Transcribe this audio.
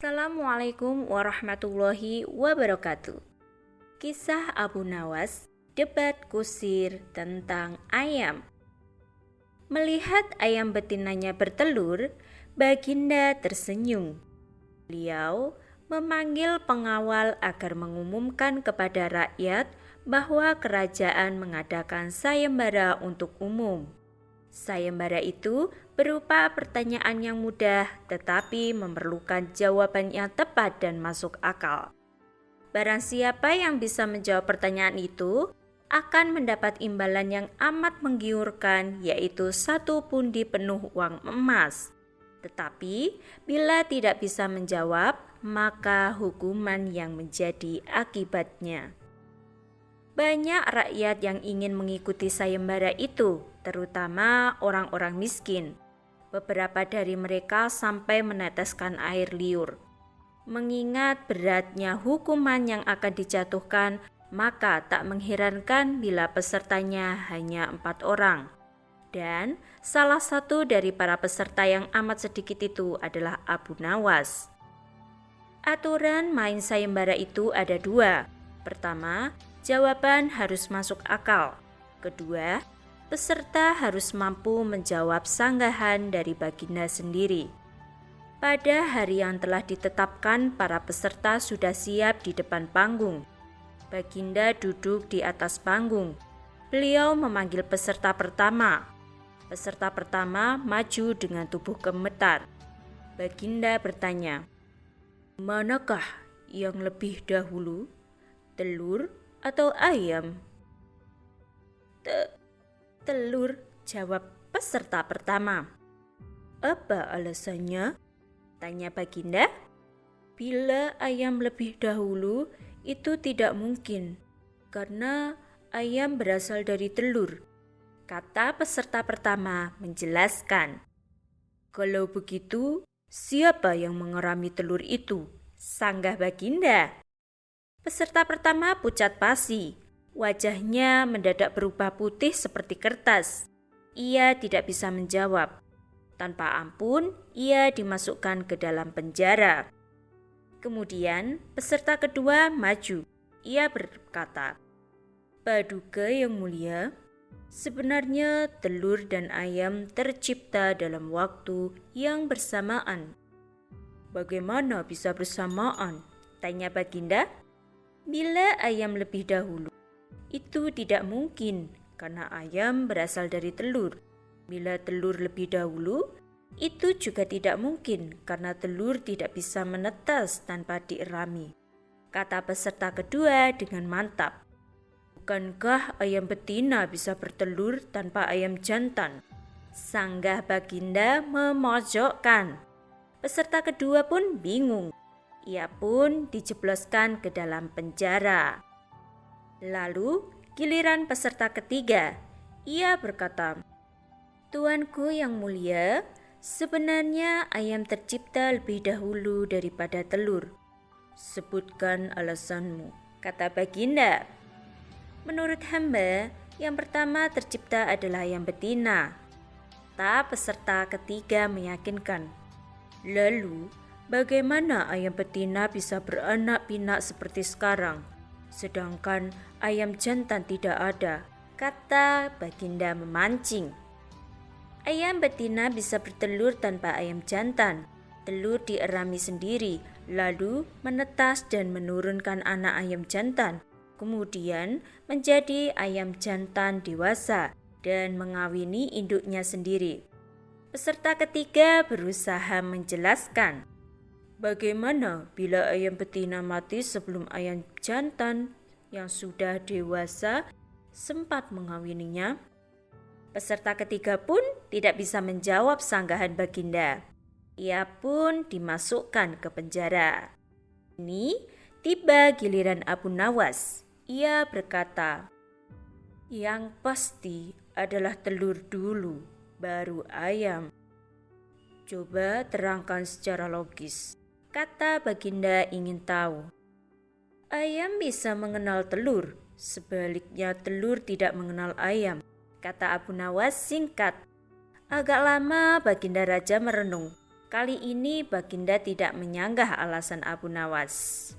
Assalamualaikum warahmatullahi wabarakatuh. Kisah Abu Nawas, debat kusir tentang ayam. Melihat ayam betinanya bertelur, Baginda tersenyum. Beliau memanggil pengawal agar mengumumkan kepada rakyat bahwa kerajaan mengadakan sayembara untuk umum. Sayembara itu berupa pertanyaan yang mudah tetapi memerlukan jawaban yang tepat dan masuk akal. Barang siapa yang bisa menjawab pertanyaan itu akan mendapat imbalan yang amat menggiurkan, yaitu 1 pundi penuh uang emas. Tetapi bila tidak bisa menjawab, maka hukuman yang menjadi akibatnya. Banyak rakyat yang ingin mengikuti sayembara itu, terutama orang-orang miskin. Beberapa dari mereka sampai meneteskan air liur. Mengingat beratnya hukuman yang akan dijatuhkan, maka tak mengherankan bila pesertanya hanya 4 orang. Dan salah satu dari para peserta yang amat sedikit itu adalah Abu Nawas. Aturan main sayembara itu ada 2. Pertama, jawaban harus masuk akal. Kedua, peserta harus mampu menjawab sanggahan dari Baginda sendiri. Pada hari yang telah ditetapkan, para peserta sudah siap di depan panggung. Baginda duduk di atas panggung. Beliau memanggil peserta pertama. Peserta pertama maju dengan tubuh gemetar. Baginda bertanya, "Manakah yang lebih dahulu, telur atau ayam?" Telur, jawab peserta pertama. "Apa alasannya?" tanya Baginda. "Bila ayam lebih dahulu, itu tidak mungkin, karena ayam berasal dari telur," kata peserta pertama menjelaskan. "Kalau begitu, siapa yang mengerami telur itu?" sanggah Baginda. Peserta pertama pucat pasi. Wajahnya mendadak berubah putih seperti kertas. Ia tidak bisa menjawab. Tanpa ampun, ia dimasukkan ke dalam penjara. Kemudian, peserta kedua maju. Ia berkata, "Paduka yang mulia, sebenarnya telur dan ayam tercipta dalam waktu yang bersamaan." "Bagaimana bisa bersamaan?" tanya Baginda. "Bila ayam lebih dahulu, itu tidak mungkin karena ayam berasal dari telur. Bila telur lebih dahulu, itu juga tidak mungkin karena telur tidak bisa menetas tanpa dierami," kata peserta kedua dengan mantap. "Bukankah ayam betina bisa bertelur tanpa ayam jantan?" sanggah Baginda memojokkan. Peserta kedua pun bingung. Ia pun dijebloskan ke dalam penjara. Lalu giliran peserta ketiga. Ia berkata, "Tuanku yang mulia, sebenarnya ayam tercipta lebih dahulu daripada telur." "Sebutkan alasanmu," kata Baginda. "Menurut hamba, yang pertama tercipta adalah ayam betina," kata peserta ketiga meyakinkan. "Lalu, bagaimana ayam betina bisa beranak pinak seperti sekarang, sedangkan ayam jantan tidak ada?" kata Baginda memancing. "Ayam betina bisa bertelur tanpa ayam jantan. Telur dierami sendiri, lalu menetas dan menurunkan anak ayam jantan, kemudian menjadi ayam jantan dewasa dan mengawini induknya sendiri." Peserta ketiga berusaha menjelaskan, "Bagaimana bila ayam betina mati sebelum ayam jantan yang sudah dewasa sempat mengawininya?" Peserta ketiga pun tidak bisa menjawab sanggahan Baginda. Ia pun dimasukkan ke penjara. Ini tiba giliran Abu Nawas. Ia berkata, "Yang pasti adalah telur dulu, baru ayam." "Coba terangkan secara logis," kata Baginda ingin tahu. "Ayam bisa mengenal telur, sebaliknya telur tidak mengenal ayam," kata Abu Nawas singkat. Agak lama Baginda Raja merenung. Kali ini Baginda tidak menyanggah alasan Abu Nawas.